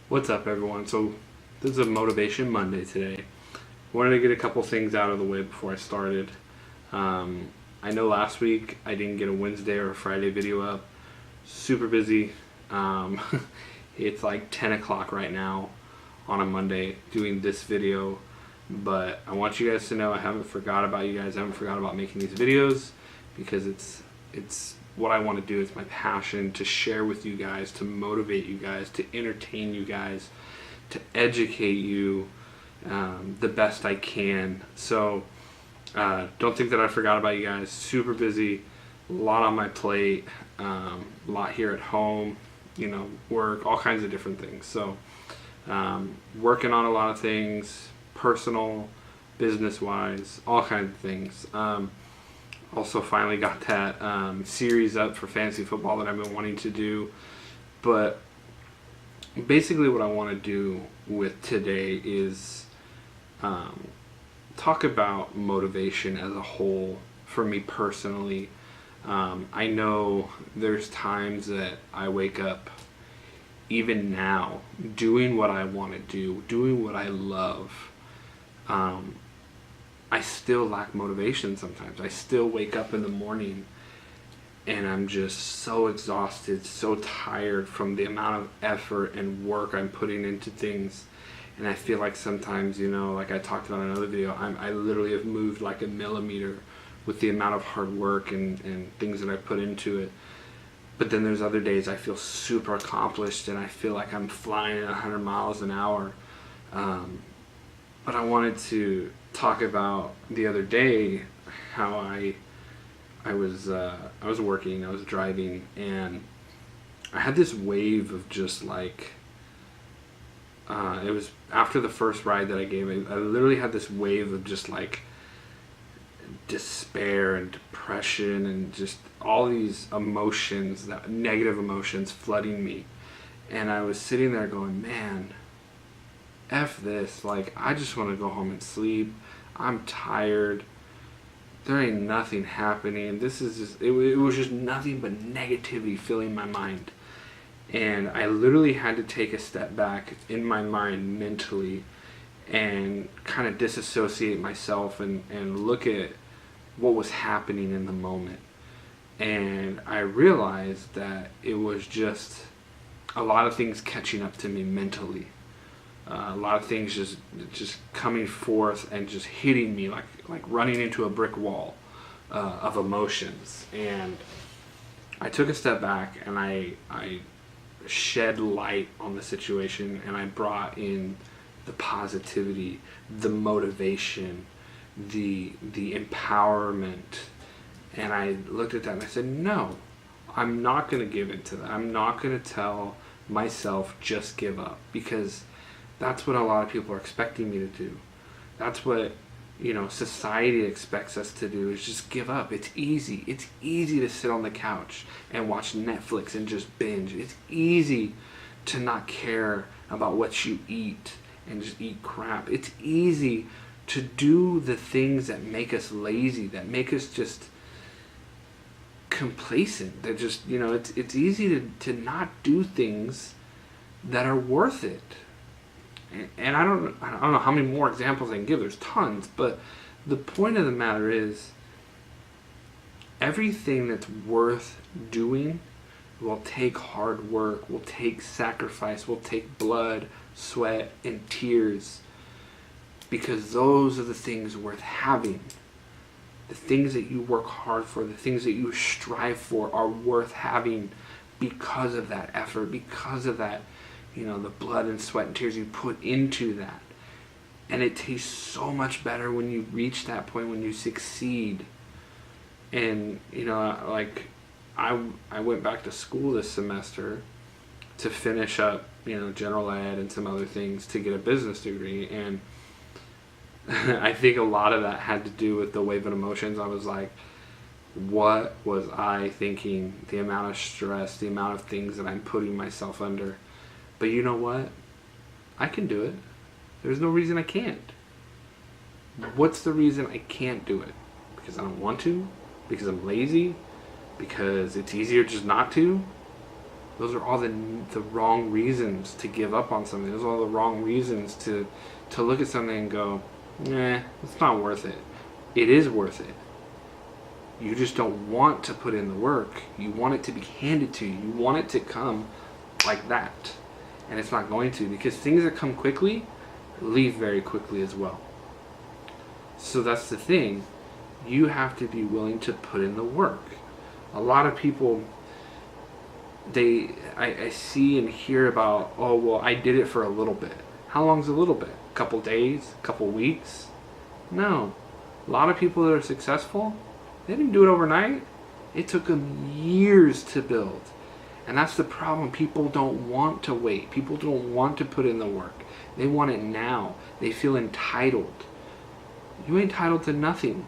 What's up, everyone? So this is a Motivation Monday today. Wanted to get a couple things out of the way before I started. I know last week I didn't get a Wednesday or a Friday video up. Super busy. It's like 10 o'clock right now on a Monday doing this video, but I want you guys to know I haven't forgot about you guys. I haven't forgot about making these videos because it's what I want to do. It's my passion to share with you guys, to motivate you guys, to entertain you guys, to educate you the best I can. So don't think that I forgot about you guys. Super busy, a lot on my plate, a lot here at home, you know, work, all kinds of different things. So working on a lot of things, personal, business-wise, all kinds of things. Also finally got that series up for fantasy football that I've been wanting to do. But basically what I want to do with today is talk about motivation as a whole for me personally. I know there's times that I wake up, even now, doing what I want to do, doing what I love. I still lack motivation sometimes. I still wake up in the morning and I'm just so exhausted, so tired from the amount of effort and work I'm putting into things. And I feel like sometimes, you know, like I talked about in another video, I literally have moved like a millimeter with the amount of hard work and things that I put into it. But then there's other days I feel super accomplished and I feel like I'm flying at 100 miles an hour. But I wanted to talk about the other day how I was working, I was driving, and I had this wave of just like it was after the first ride that I gave. I literally had this wave of just like despair and depression and just all these emotions, that negative emotions flooding me. And I was sitting there going, man, F this, like I just want to go home and sleep. I'm tired. There ain't nothing happening. This is just, it was just nothing but negativity filling my mind. And I literally had to take a step back in my mind mentally and kind of disassociate myself and look at what was happening in the moment. And I realized that it was just a lot of things catching up to me mentally. A lot of things just coming forth and just hitting me like running into a brick wall of emotions. And I took a step back and I shed light on the situation, and I brought in the positivity, the motivation, the empowerment. And I looked at that and I said, no, I'm not going to give in to that. I'm not going to tell myself just give up, because that's what a lot of people are expecting me to do. That's what, you know, society expects us to do, is just give up. It's easy. It's easy to sit on the couch and watch Netflix and just binge. It's easy to not care about what you eat and just eat crap. It's easy to do the things that make us lazy, that make us just complacent. That just, you know, it's easy to not do things that are worth it. And I don't know how many more examples I can give. There's tons, but the point of the matter is, everything that's worth doing will take hard work, will take sacrifice, will take blood, sweat, and tears, because those are the things worth having. The things that you work hard for, the things that you strive for, are worth having because of that effort, because of that, you know, the blood and sweat and tears you put into that. And it tastes so much better when you reach that point, when you succeed. And, you know, like I went back to school this semester to finish up, you know, general ed and some other things to get a business degree. And I think a lot of that had to do with the wave of emotions. I was like, what was I thinking? The amount of stress, the amount of things that I'm putting myself under. But you know what? I can do it. There's no reason I can't. What's the reason I can't do it? Because I don't want to? Because I'm lazy? Because it's easier just not to? Those are all the wrong reasons to give up on something. Those are all the wrong reasons to look at something and go, nah, it's not worth it. It is worth it. You just don't want to put in the work. You want it to be handed to you. You want it to come like that. And it's not going to, because things that come quickly leave very quickly as well. So that's the thing. You have to be willing to put in the work. A lot of people, I see and hear about, oh, well, I did it for a little bit. How long's a little bit? A couple days? A couple weeks? No. A lot of people that are successful, they didn't do it overnight. It took them years to build. And that's the problem. People don't want to wait. People don't want to put in the work. They want it now. They feel entitled. You ain't entitled to nothing.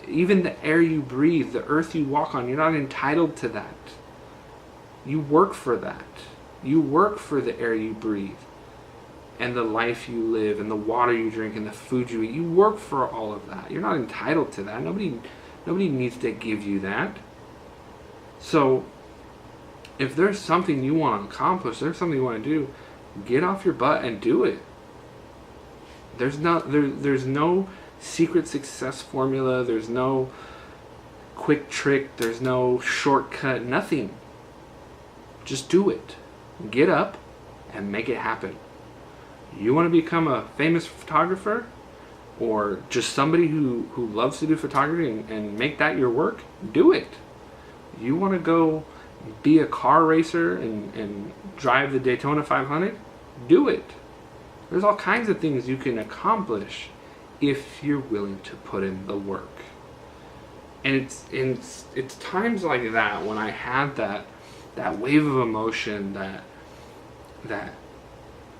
Even the air you breathe, the earth you walk on, you're not entitled to that. You work for that. You work for the air you breathe, and the life you live, and the water you drink, and the food you eat. You work for all of that. You're not entitled to that. Nobody needs to give you that. So if there's something you want to accomplish, there's something you want to do, get off your butt and do it. There's no secret success formula. There's no quick trick. There's no shortcut. Nothing. Just do it. Get up and make it happen. You want to become a famous photographer, or just somebody who loves to do photography and make that your work? Do it. You want to go be a car racer and drive the Daytona 500? Do it. There's all kinds of things you can accomplish if you're willing to put in the work. And it's times like that when I have that wave of emotion, that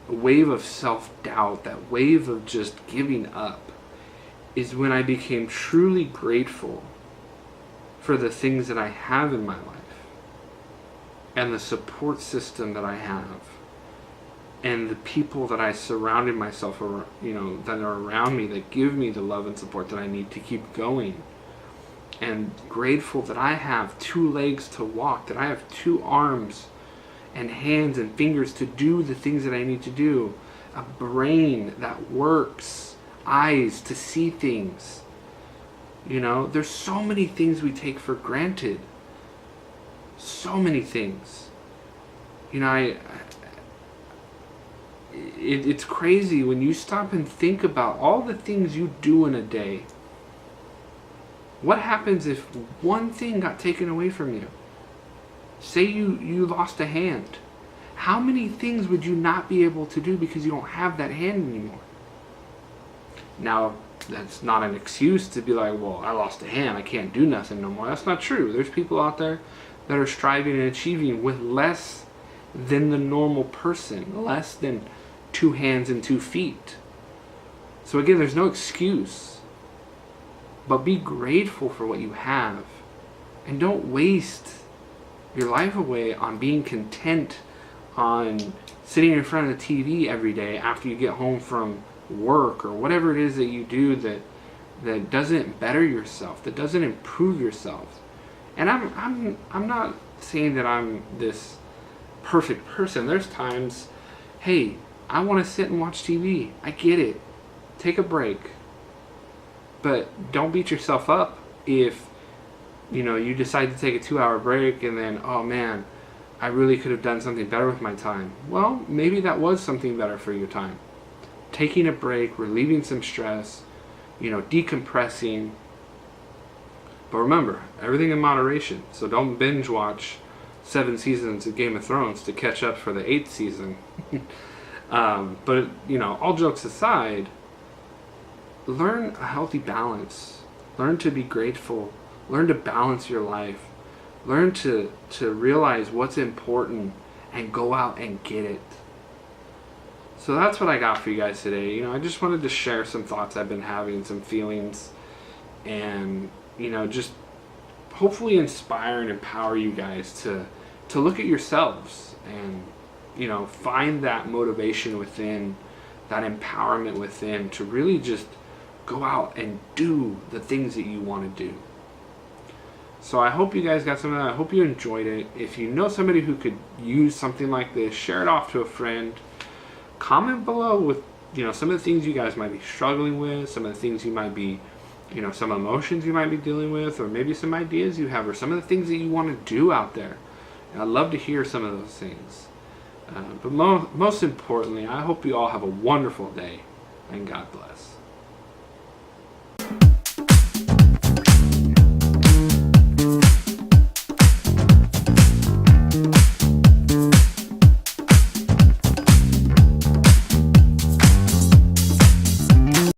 wave of self-doubt, that wave of just giving up, is when I became truly grateful for the things that I have in my life and the support system that I have and the people that I surrounded myself around, that are around me, that give me the love and support that I need to keep going. And grateful that I have 2 legs to walk, that I have 2 arms and hands and fingers to do the things that I need to do, a brain that works, eyes to see things. There's so many things we take for granted. So many things. It's crazy when you stop and think about all the things you do in a day. What happens if one thing got taken away from you? Say you lost a hand. How many things would you not be able to do because you don't have that hand anymore? Now, that's not an excuse to be like, well, I lost a hand, I can't do nothing no more. That's not true. There's people out there that are striving and achieving with less than the normal person, less than 2 hands and 2 feet. So again, there's no excuse. But be grateful for what you have. And don't waste your life away on being content, on sitting in front of the TV every day after you get home from work, or whatever it is that you do that doesn't better yourself, that doesn't improve yourself. And I'm not saying that I'm this perfect person. There's times, hey, I want to sit and watch TV. I get it. Take a break. But don't beat yourself up if you decide to take a 2-hour break and then, oh man, I really could have done something better with my time. Well, maybe that was something better for your time. Taking a break, relieving some stress, decompressing. But remember, everything in moderation. So don't binge watch 7 seasons of Game of Thrones to catch up for the 8th season. But all jokes aside, learn a healthy balance. Learn to be grateful. Learn to balance your life. Learn to realize what's important and go out and get it. So that's what I got for you guys today. I just wanted to share some thoughts I've been having, some feelings, and just hopefully inspire and empower you guys to look at yourselves find that motivation within, that empowerment within, to really just go out and do the things that you want to do. So I hope you guys got some of that. I hope you enjoyed it. If you know somebody who could use something like this, share it off to a friend. Comment below with some of the things you guys might be struggling with, some of the things you might be, some emotions you might be dealing with, or maybe some ideas you have, or some of the things that you want to do out there. And I'd love to hear some of those things. But most importantly, I hope you all have a wonderful day, and God bless.